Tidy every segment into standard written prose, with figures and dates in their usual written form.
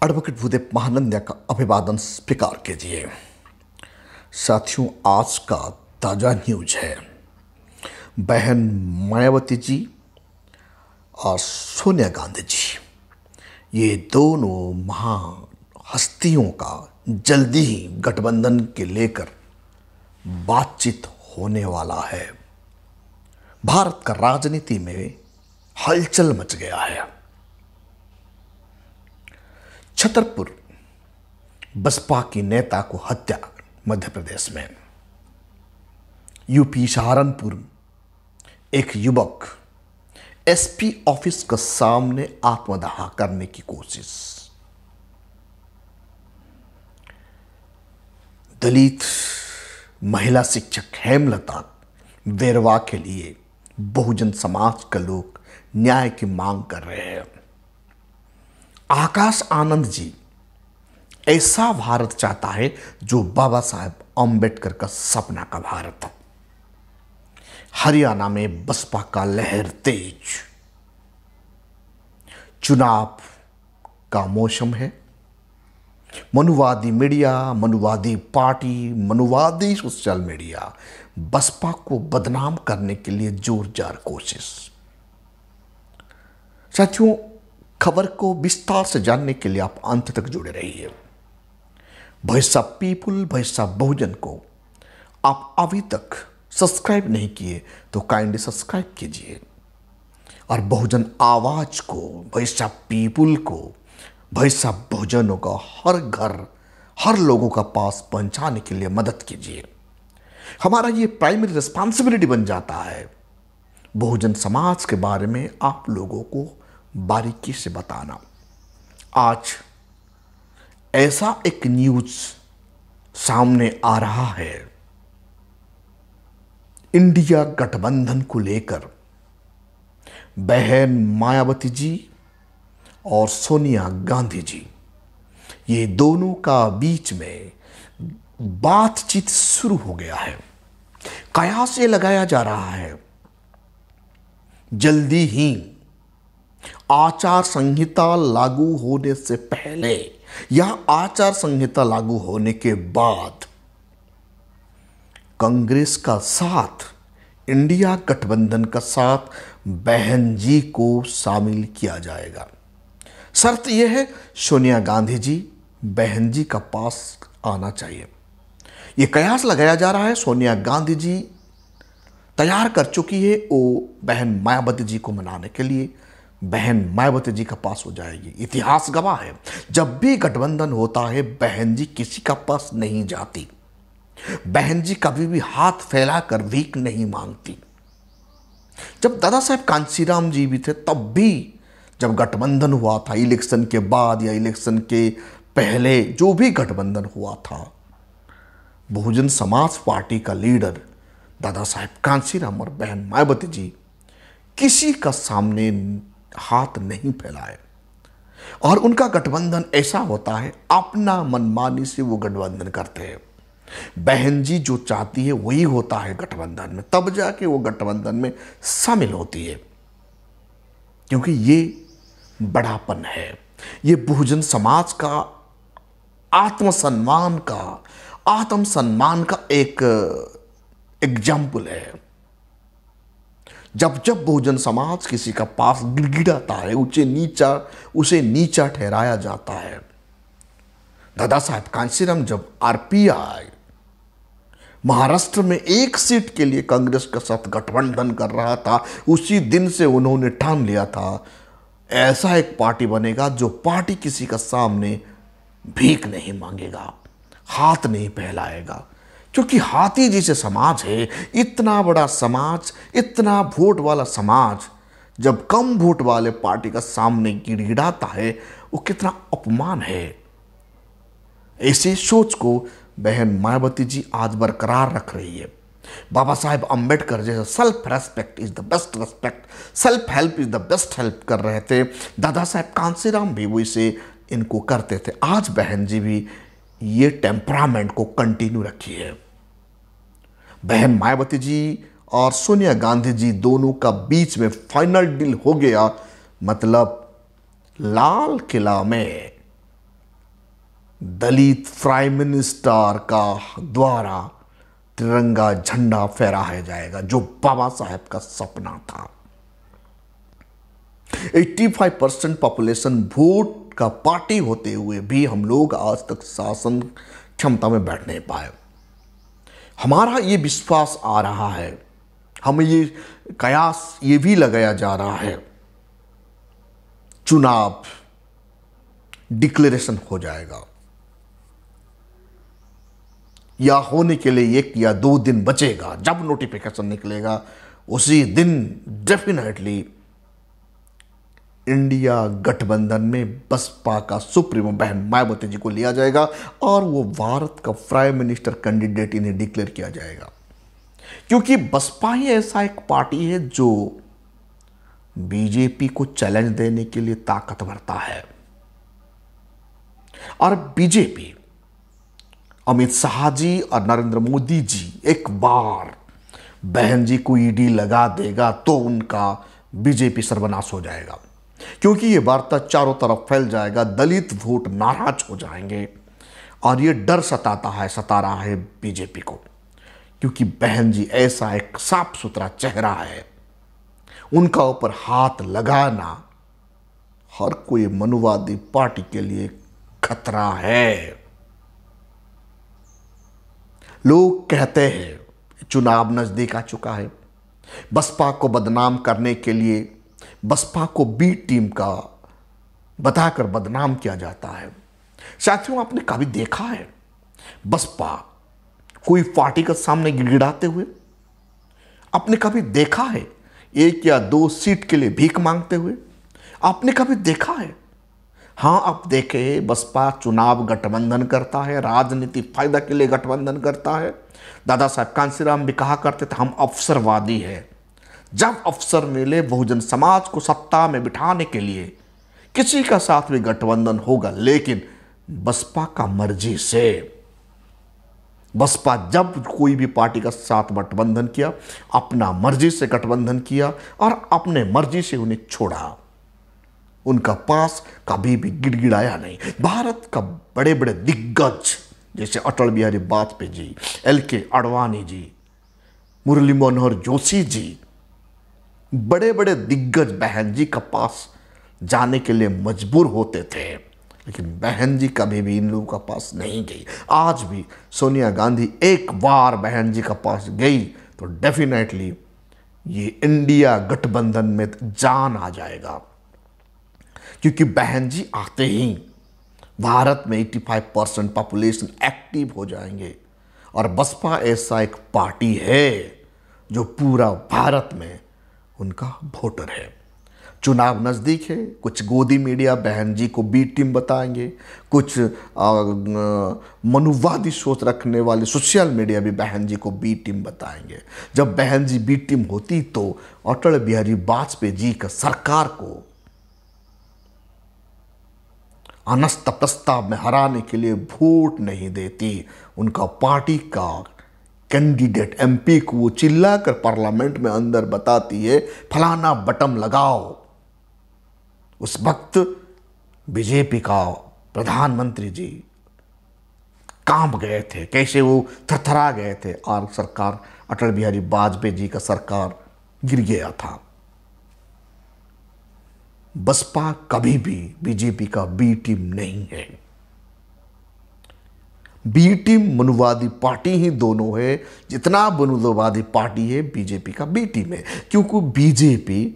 Advocate Bhudev Mahananda का अभिवादन स्वीकार कीजिए। साथियों, आज का ताज़ा न्यूज है, बहन मायावती जी और सोनिया गांधी जी, ये दोनों महान हस्तियों का जल्दी ही गठबंधन के लेकर बातचीत होने वाला है। भारत का राजनीति में हलचल मच गया है। छतरपुर बसपा की नेता को हत्या मध्य प्रदेश में। यूपी सहारनपुर एक युवक एसपी ऑफिस के सामने आत्मदाह करने की कोशिश। दलित महिला शिक्षक हेमलता वेरवा के लिए बहुजन समाज के लोग न्याय की मांग कर रहे हैं। आकाश आनंद जी ऐसा भारत चाहता है जो बाबा साहेब अम्बेडकर का सपना का भारत है। हरियाणा में बसपा का लहर तेज। चुनाव का मौसम है। मनुवादी मीडिया, मनुवादी पार्टी, मनुवादी सोशल मीडिया बसपा को बदनाम करने के लिए जोरदार कोशिश। साथियों, खबर को विस्तार से जानने के लिए आप अंत तक जुड़े रहिए। Voice of people, voice of Bahujan को आप अभी तक सब्सक्राइब नहीं किए तो काइंडली सब्सक्राइब कीजिए और बहुजन आवाज को, वॉइस ऑफ पीपुल को, वॉइस ऑफ बहुजनों का हर घर, हर लोगों का पास पहुंचाने के लिए मदद कीजिए। हमारा ये प्राइमरी रिस्पॉन्सिबिलिटी बन जाता है बहुजन समाज के बारे में आप लोगों को बारीकी से बताना। आज ऐसा एक न्यूज सामने आ रहा है इंडिया गठबंधन को लेकर। बहन मायावती जी और सोनिया गांधी जी, ये दोनों का बीच में बातचीत शुरू हो गया है। कयास ये लगाया जा रहा है जल्दी ही आचार संहिता लागू होने से पहले या आचार संहिता लागू होने के बाद कांग्रेस का साथ, इंडिया गठबंधन का साथ बहन जी को शामिल किया जाएगा। शर्त यह है सोनिया गांधी जी बहन जी का पास आना चाहिए। यह कयास लगाया जा रहा है सोनिया गांधी जी तैयार कर चुकी है, वो बहन मायावती जी को मनाने के लिए बहन मायावती जी का पास हो जाएगी। इतिहास गवाह है, जब भी गठबंधन होता है बहन जी किसी का पास नहीं जाती। बहन जी कभी भी हाथ फैलाकर भीख नहीं मांगती। जब दादा साहेब कांशीराम जी भी थे तब भी जब गठबंधन हुआ था, इलेक्शन के बाद या इलेक्शन के पहले जो भी गठबंधन हुआ था, बहुजन समाज पार्टी का लीडर दादा साहेब कांशीराम और बहन मायावती जी किसी का सामने हाथ नहीं फैलाए। और उनका गठबंधन ऐसा होता है, अपना मनमानी से वो गठबंधन करते हैं। बहन जी जो चाहती है वही होता है गठबंधन में, तब जाके वो गठबंधन में शामिल होती है। क्योंकि ये बड़ापन है, ये बहुजन समाज का आत्मसम्मान का एक एग्जाम्पल है। जब जब बहुजन समाज किसी का पास गिड़गिड़ाता है, उसे नीचा ठहराया जाता है। दादा साहेब कांशीराम जब आरपीआई महाराष्ट्र में एक सीट के लिए कांग्रेस के साथ गठबंधन कर रहा था, उसी दिन से उन्होंने ठान लिया था ऐसा एक पार्टी बनेगा जो पार्टी किसी का सामने भीख नहीं मांगेगा, हाथ नहीं फैलाएगा। क्योंकि हाथी जैसे समाज है, इतना बड़ा समाज, इतना वोट वाला समाज जब कम वोट वाले पार्टी का सामने गिड़गिड़ाता है, वो कितना अपमान है। ऐसे सोच को बहन मायावती जी आज बरकरार रख रही है। बाबा साहेब अम्बेडकर जैसे self respect is the best respect, self help is the best help कर रहे थे, दादा साहेब कांशीराम भी वैसे इनको करते थे। आज बहन जी भी ये टेम्परामेंट को कंटिन्यू रखी है। बहन मायावती जी और सोनिया गांधी जी दोनों का बीच में फाइनल डील हो गया। मतलब लाल किला में दलित प्राइम मिनिस्टर का द्वारा तिरंगा झंडा फहराया जाएगा, जो बाबा साहेब का सपना था। 85% पॉपुलेशन वोट का पार्टी होते हुए भी हम लोग आज तक शासन क्षमता में बैठ नहीं पाए। हमारा ये विश्वास आ रहा है, हमें ये कयास ये भी लगाया जा रहा है, चुनाव डिक्लेरेशन हो जाएगा या होने के लिए 1 या 2 दिन बचेगा। जब नोटिफिकेशन निकलेगा उसी दिन डेफिनेटली इंडिया गठबंधन में बसपा का सुप्रीमो बहन मायावती जी को लिया जाएगा और वो भारत का प्राइम मिनिस्टर कैंडिडेट इन्हें डिक्लेयर किया जाएगा। क्योंकि बसपा ही ऐसा एक पार्टी है जो बीजेपी को चैलेंज देने के लिए ताकत भरता है। और बीजेपी, अमित शाह जी और नरेंद्र मोदी जी एक बार बहन जी को ईडी लगा देगा तो उनका बीजेपी सर्वनाश हो जाएगा। क्योंकि ये वार्ता चारों तरफ फैल जाएगा, दलित वोट नाराज हो जाएंगे और ये डर सता रहा है बीजेपी को। क्योंकि बहन जी ऐसा एक साफ सुथरा चेहरा है, उनका ऊपर हाथ लगाना हर कोई मनुवादी पार्टी के लिए खतरा है। लोग कहते हैं चुनाव नजदीक आ चुका है, बसपा को बदनाम करने के लिए बसपा को बी टीम का बताकर बदनाम किया जाता है। साथियों, आपने कभी देखा है बसपा कोई पार्टी के सामने गिड़गिड़ाते हुए? आपने कभी देखा है 1 या 2 सीट के लिए भीख मांगते हुए? आपने कभी देखा है? हाँ, आप देखें, बसपा चुनाव गठबंधन करता है, राजनीतिक फायदा के लिए गठबंधन करता है। दादा साहब कांसीराम भी कहा करते थे हम अवसरवादी हैं। जब अवसर मिले बहुजन समाज को सत्ता में बिठाने के लिए किसी का साथ भी गठबंधन होगा, लेकिन बसपा का मर्जी से। बसपा जब कोई भी पार्टी का साथ गठबंधन किया, अपना मर्जी से गठबंधन किया और अपने मर्जी से उन्हें छोड़ा। उनका पास कभी भी गिड़गिड़ाया नहीं। भारत का बड़े बड़े दिग्गज जैसे अटल बिहारी वाजपेयी जी, LK आडवाणी जी, मुरली मनोहर जोशी जी, बड़े बड़े दिग्गज बहन जी का पास जाने के लिए मजबूर होते थे, लेकिन बहन जी कभी भी इन लोगों का पास नहीं गई। आज भी सोनिया गांधी एक बार बहन जी का पास गई तो डेफिनेटली ये इंडिया गठबंधन में जान आ जाएगा। क्योंकि बहन जी आते ही भारत में 85% पॉपुलेशन एक्टिव हो जाएंगे और बसपा ऐसा एक पार्टी है जो पूरा भारत में उनका वोटर है। चुनाव नज़दीक है, कुछ गोदी मीडिया बहन जी को बी टीम बताएंगे, कुछ मनुवादी सोच रखने वाले सोशल मीडिया भी बहन जी को बी टीम बताएंगे। जब बहन जी बी टीम होती तो अटल बिहारी वाजपेयी जी का सरकार को अनस्त प्रस्ताव में हराने के लिए वोट नहीं देती। उनका पार्टी का कैंडिडेट MP को वो चिल्लाकर पार्लियामेंट में अंदर बताती है फलाना बटन लगाओ। उस वक्त बीजेपी का प्रधानमंत्री जी कांप गए थे, कैसे वो थरथरा गए थे और सरकार अटल बिहारी वाजपेयी जी का सरकार गिर गया था। बसपा कभी भी बीजेपी का बी टीम नहीं है। बी टीम मनुवादी पार्टी ही दोनों है, जितना मनुवादी पार्टी है बीजेपी का बी टीम है। क्योंकि बीजेपी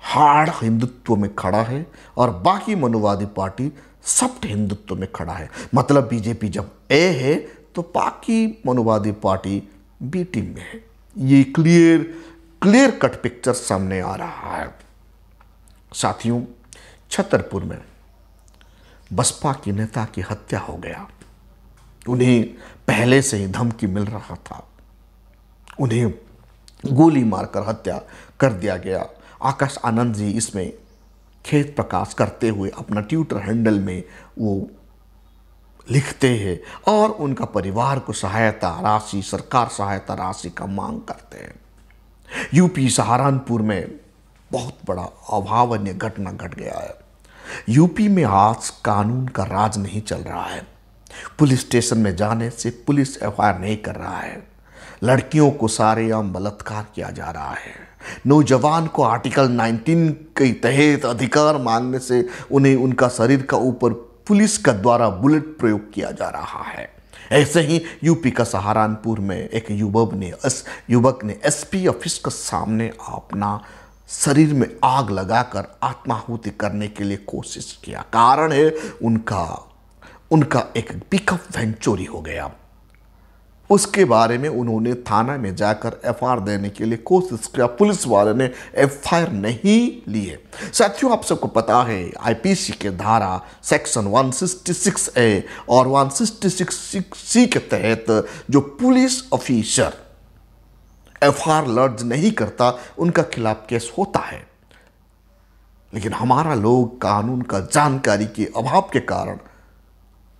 हार्ड हिंदुत्व में खड़ा है और बाकी मनुवादी पार्टी सॉफ्ट हिंदुत्व में खड़ा है। मतलब बीजेपी जब ए है तो बाकी मनुवादी पार्टी बी टीम में है। ये क्लियर कट पिक्चर सामने आ रहा है। साथियों, छतरपुर में बसपा के नेता की हत्या हो गया। उन्हें पहले से ही धमकी मिल रहा था, उन्हें गोली मारकर हत्या कर दिया गया। आकाश आनंद जी इसमें खेद प्रकाश करते हुए अपना ट्विटर हैंडल में वो लिखते हैं और उनका परिवार को सहायता राशि, सरकार सहायता राशि का मांग करते हैं। यूपी सहारनपुर में बहुत बड़ा अभावनीय घटना घट गया है। यूपी में आज कानून का राज नहीं चल रहा है। पुलिस स्टेशन में जाने से पुलिस एफआईआर नहीं कर रहा है। लड़कियों को सारेआम बलात्कार किया जा रहा है। नौजवान को आर्टिकल 19 के तहत अधिकार मांगने से उन्हें उनका शरीर का ऊपर पुलिस का द्वारा बुलेट प्रयोग किया जा रहा है। ऐसे ही यूपी का सहारनपुर में एक युवक ने एसपी ऑफिस के सामने अपना शरीर में आग लगाकर आत्माहुति करने के लिए कोशिश किया। कारण है उनका एक पिकअप वैन चोरी हो गया। उसके बारे में उन्होंने थाना में जाकर एफआईआर देने के लिए कोशिश किया। पुलिस वाले ने एफआईआर नहीं लिए। साथियों, आप सबको पता है आईपीसी के धारा सेक्शन 166A और 166C के तहत जो पुलिस ऑफिसर एफआईआर लॉन्च नहीं करता उनका खिलाफ केस होता है। लेकिन हमारा लोग कानून का जानकारी के अभाव के कारण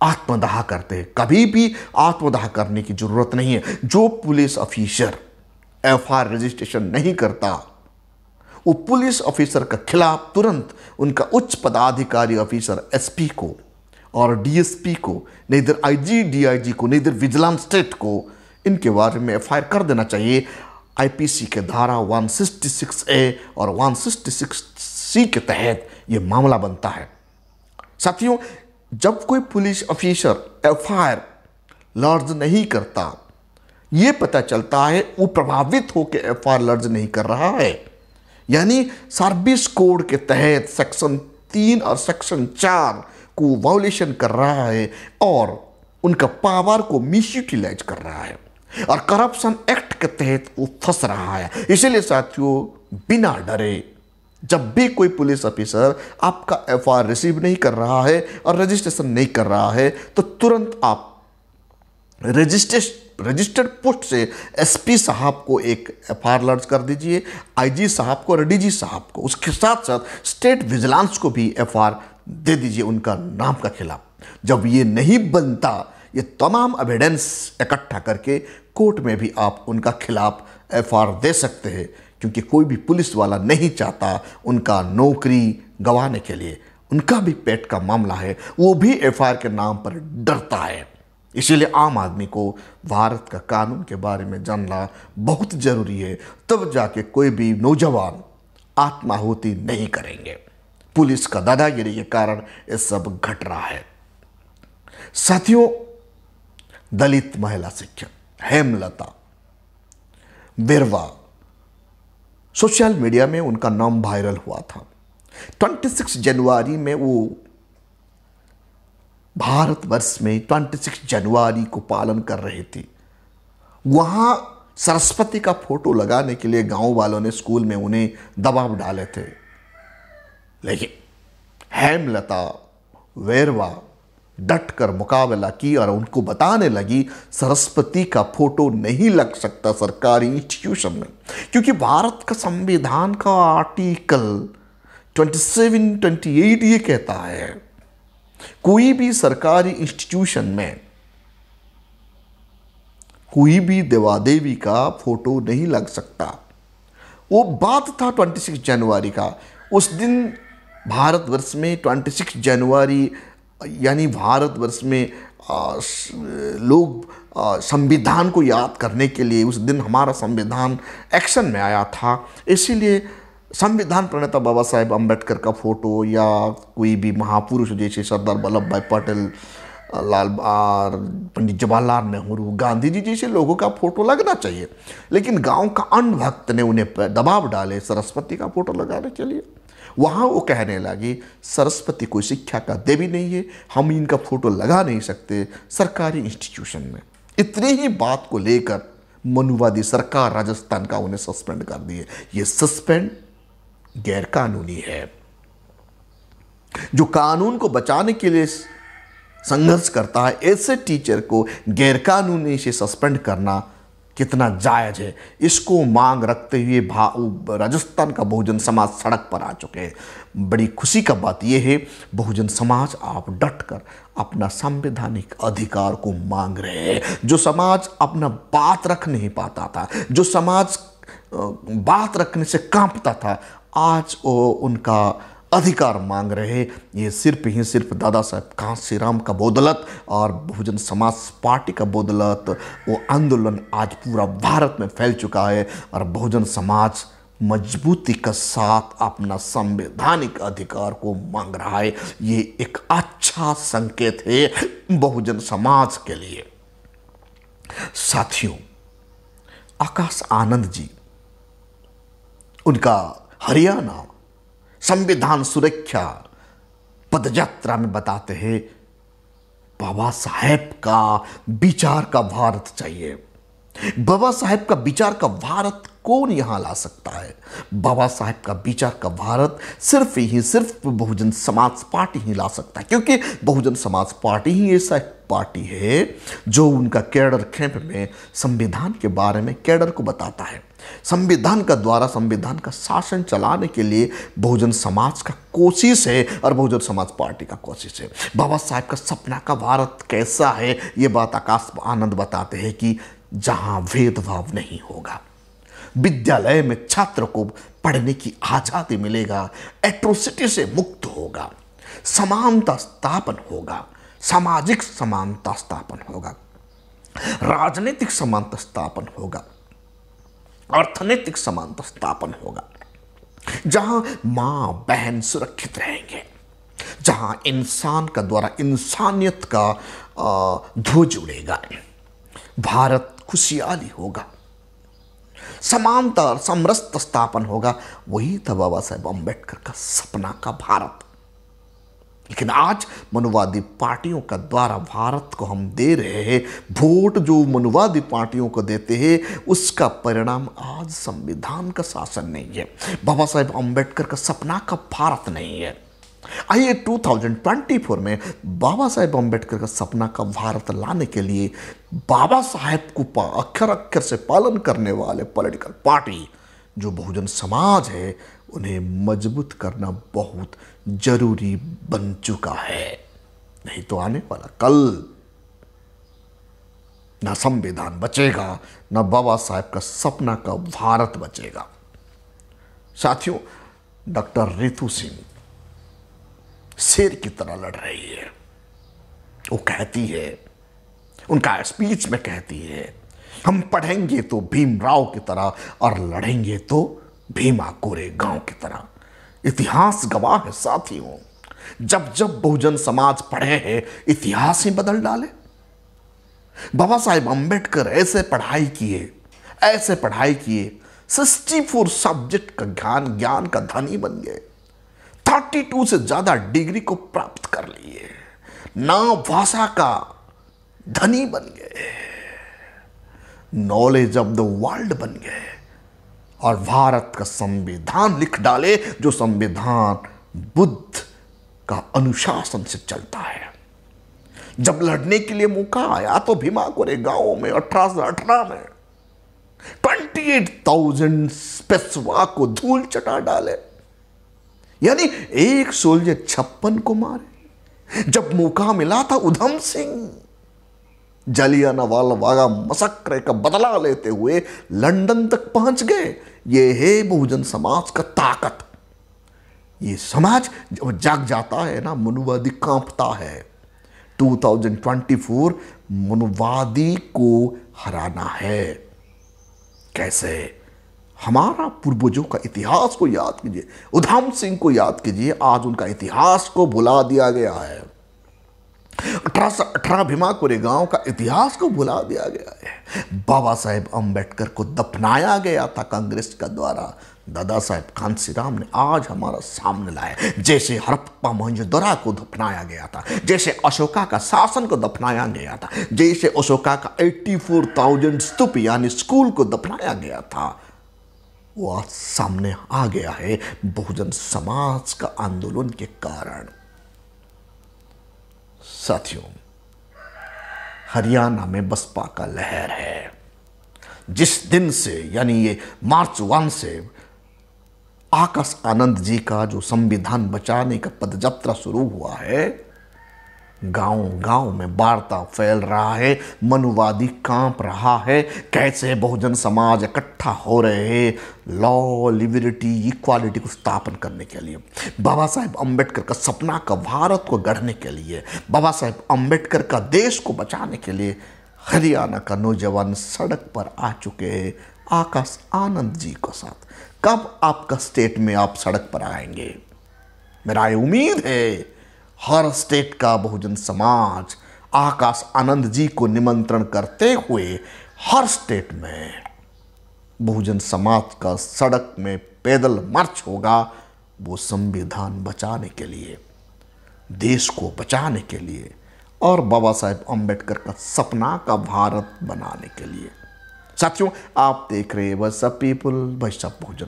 आत्मदाह करते हैं। कभी भी आत्मदाह करने की जरूरत नहीं है। जो पुलिस ऑफिसर एफआईआर रजिस्ट्रेशन नहीं करता वो पुलिस ऑफिसर के खिलाफ तुरंत उनका उच्च पदाधिकारी ऑफिसर एसपी को और डीएसपी को, नेदर आईजी डीआईजी को, नेदर विजिलेंस स्टेट को इनके बारे में एफआईआर कर देना चाहिए। आईपीसी के धारा 166A और 166C के तहत यह मामला बनता है। साथियों, जब कोई पुलिस ऑफिसर एफआईआर लॉन्च नहीं करता, यह पता चलता है वो प्रभावित होकर एफआईआर लॉन्च नहीं कर रहा है, यानी सर्विस कोड के तहत सेक्शन 3 और सेक्शन 4 को वायोलेशन कर रहा है और उनका पावर को मिसयूटिलाइज कर रहा है और करप्शन एक्ट के तहत वो फंस रहा है। इसीलिए साथियों, बिना डरे जब भी कोई पुलिस ऑफिसर आपका एफआईआर रिसीव नहीं कर रहा है और रजिस्ट्रेशन नहीं कर रहा है तो तुरंत आप रजिस्टर्ड पोस्ट से एसपी साहब को एक एफआईआर लॉन्च कर दीजिए, आईजी साहब को और डीजी साहब को, उसके साथ साथ स्टेट विजिलेंस को भी एफआईआर दे दीजिए उनका नाम का खिलाफ। जब ये नहीं बनता, ये तमाम एविडेंस इकट्ठा करके कोर्ट में भी आप उनका खिलाफ एफआईआर दे सकते हैं, क्योंकि कोई भी पुलिस वाला नहीं चाहता उनका नौकरी गंवाने के लिए। उनका भी पेट का मामला है, वो भी एफआईआर के नाम पर डरता है। इसीलिए आम आदमी को भारत का कानून के बारे में जानना बहुत जरूरी है, तब जाके कोई भी नौजवान आत्माहुति नहीं करेंगे। पुलिस का दादागिरी के कारण ये सब घट रहा है। साथियों, दलित महिला शिक्षक हेमलता बेरवा, सोशल मीडिया में उनका नाम वायरल हुआ था। 26 जनवरी में वो भारतवर्ष में 26 जनवरी को पालन कर रही थी। वहाँ सरस्वती का फोटो लगाने के लिए गांव वालों ने स्कूल में उन्हें दबाव डाले थे, लेकिन हेमलता वेरवा डट कर मुकाबला की और उनको बताने लगी सरस्वती का फोटो नहीं लग सकता सरकारी इंस्टीट्यूशन में, क्योंकि भारत का संविधान का आर्टिकल 27-28 ये कहता है कोई भी सरकारी इंस्टीट्यूशन में कोई भी देवा देवी का फोटो नहीं लग सकता। वो बात था 26 जनवरी का। उस दिन भारतवर्ष में 26 जनवरी यानी भारतवर्ष में लोग संविधान को याद करने के लिए उस दिन हमारा संविधान एक्शन में आया था। इसीलिए संविधान प्रणेता बाबा साहेब अम्बेडकर का फोटो या कोई भी महापुरुष जैसे सरदार वल्लभ भाई पटेल, पंडित जवाहरलाल नेहरू, गांधी जी जैसे लोगों का फोटो लगना चाहिए, लेकिन गांव का अन्य भक्त ने उन्हें दबाव डाले सरस्वती का फोटो लगाने के लिए। वहाँ वो कहने लगी सरस्वती कोई शिक्षा का देवी नहीं है, हम इनका फोटो लगा नहीं सकते सरकारी इंस्टीट्यूशन में। इतनी ही बात को लेकर मनुवादी सरकार राजस्थान का उन्हें सस्पेंड कर दिए। ये सस्पेंड गैरकानूनी है। जो कानून को बचाने के लिए संघर्ष करता है, ऐसे टीचर को गैरकानूनी से सस्पेंड करना कितना जायज है, इसको मांग रखते हुए राजस्थान का बहुजन समाज सड़क पर आ चुके हैं। बड़ी खुशी का बात यह है बहुजन समाज आप डटकर अपना संवैधानिक अधिकार को मांग रहे हैं। जो समाज अपना बात रख नहीं पाता था, जो समाज बात रखने से कांपता था, आज वो उनका अधिकार मांग रहे, ये सिर्फ ही सिर्फ दादा साहब कांशीराम का बदौलत और बहुजन समाज पार्टी का बदौलत वो आंदोलन आज पूरा भारत में फैल चुका है और बहुजन समाज मजबूती के साथ अपना संवैधानिक अधिकार को मांग रहा है। ये एक अच्छा संकेत है बहुजन समाज के लिए। साथियों, आकाश आनंद जी, उनका हरियाणा संविधान सुरक्षा पदयात्रा में बताते हैं बाबा साहेब का विचार का भारत चाहिए। बाबा साहेब का विचार का भारत कौन यहां ला सकता है? बाबा साहेब का विचार का भारत सिर्फ ही सिर्फ बहुजन समाज पार्टी ही ला सकता है, क्योंकि बहुजन समाज पार्टी ही ऐसा एक पार्टी है जो उनका कैडर कैंप में संविधान के बारे में कैडर को बताता है। संविधान का द्वारा संविधान का शासन चलाने के लिए बहुजन समाज का कोशिश है और बहुजन समाज पार्टी का कोशिश है। बाबा साहेब का सपना का भारत कैसा है, ये बात आकाश आनंद बताते हैं कि जहां भेदभाव नहीं होगा, विद्यालय में छात्र को पढ़ने की आजादी मिलेगा, एट्रोसिटी से मुक्त होगा, समानता स्थापन होगा, सामाजिक समानता स्थापन होगा, राजनीतिक समानता स्थापन होगा, अर्थनैतिक समानता स्थापन होगा, जहां मां बहन सुरक्षित रहेंगे, जहां इंसान का द्वारा इंसानियत का ध्वज उड़ेगा, भारत खुशहाली होगा, समानता और समरसता स्थापन होगा। वही था बाबा साहेब अम्बेडकर का सपना का भारत। लेकिन आज मनुवादी पार्टियों का द्वारा भारत को हम दे रहे हैं, वोट जो मनुवादी पार्टियों को देते हैं उसका परिणाम आज संविधान का शासन नहीं है, बाबा साहेब अम्बेडकर का सपना का भारत नहीं है। आइए 2024 में बाबा साहेब अम्बेडकर का सपना का भारत लाने के लिए बाबा साहेब को अक्षर अक्षर से पालन करने वाले पॉलिटिकल पार्टी जो बहुजन समाज है उन्हें मजबूत करना बहुत जरूरी बन चुका है। नहीं तो आने वाला कल ना संविधान बचेगा, ना बाबा साहेब का सपना का भारत बचेगा। साथियों, डॉक्टर रितु सिंह शेर की तरह लड़ रही है। वो कहती है, उनका स्पीच में कहती है, हम पढ़ेंगे तो भीमराव की तरह और लड़ेंगे तो भीमा कोरेगांव की तरह। इतिहास गवाह है साथियों, जब जब बहुजन समाज पढ़े हैं इतिहास ही बदल डाले। बाबा साहेब अम्बेडकर ऐसे पढ़ाई किए 64 सब्जेक्ट का ज्ञान का धनी बन गए, 32 से ज्यादा डिग्री को प्राप्त कर लिए, 9 भाषा का धनी बन गए, नॉलेज ऑफ द वर्ल्ड बन गए और भारत का संविधान लिख डाले जो संविधान बुद्ध का अनुशासन से चलता है। जब लड़ने के लिए मौका आया तो भीमा कोरेगांव में 1818 में 28,000 पेशवा को धूल चटा डाले, यानी एक सोल्जर 56 को मारे। जब मौका मिला था उधम सिंह जलियांवाला बाग मसक्रे का बदला लेते हुए लंदन तक पहुंच गए। ये है बहुजन समाज का ताकत। ये समाज जब जाग जाता है ना, मनुवादी कांपता है। 2024 मनुवादी को हराना है। कैसे? हमारा पूर्वजों का इतिहास को याद कीजिए, उधम सिंह को याद कीजिए, आज उनका इतिहास को भुला दिया गया है। 1818 भीमा कोरेगांव का इतिहास को भुला दिया गया है। बाबा साहेब अम्बेडकर को दफनाया गया था कांग्रेस का द्वारा, दादा साहेब कांशीराम ने आज हमारा सामने लाया। जैसे हड़प्पा मोहनजोदड़ो को दफनाया गया था, जैसे अशोका का शासन को दफनाया गया था, जैसे अशोका का 84,000 स्तूप यानी स्कूल को दफनाया गया था, वो आज सामने आ गया है बहुजन समाज का आंदोलन के कारण। साथियों, हरियाणा में बसपा का लहर है। जिस दिन से यानी ये मार्च 1 से आकाश आनंद जी का जो संविधान बचाने का पदयात्रा शुरू हुआ है, गांव गांव में वार्ता फैल रहा है, मनुवादी कांप रहा है। कैसे बहुजन समाज इकट्ठा हो रहे हैं लॉ, लिबर्टी, इक्वालिटी को स्थापन करने के लिए, बाबा साहेब अम्बेडकर का सपना का भारत को गढ़ने के लिए, बाबा साहेब अम्बेडकर का देश को बचाने के लिए हरियाणा का नौजवान सड़क पर आ चुके हैं आकाश आनंद जी के साथ। कब आपका स्टेट में आप सड़क पर आएंगे? मेरा उम्मीद है हर स्टेट का बहुजन समाज आकाश आनंद जी को निमंत्रण करते हुए हर स्टेट में बहुजन समाज का सड़क में पैदल मार्च होगा, वो संविधान बचाने के लिए, देश को बचाने के लिए और बाबा साहेब अम्बेडकर का सपना का भारत बनाने के लिए। साथियों, आप देख रहे हैं voice of people, voice of Bahujan.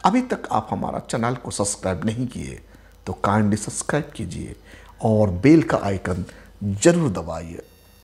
अभी तक आप हमारा चैनल को सब्सक्राइब नहीं किए तो काइंडली सब्सक्राइब कीजिए और बेल का आइकन जरूर दबाइए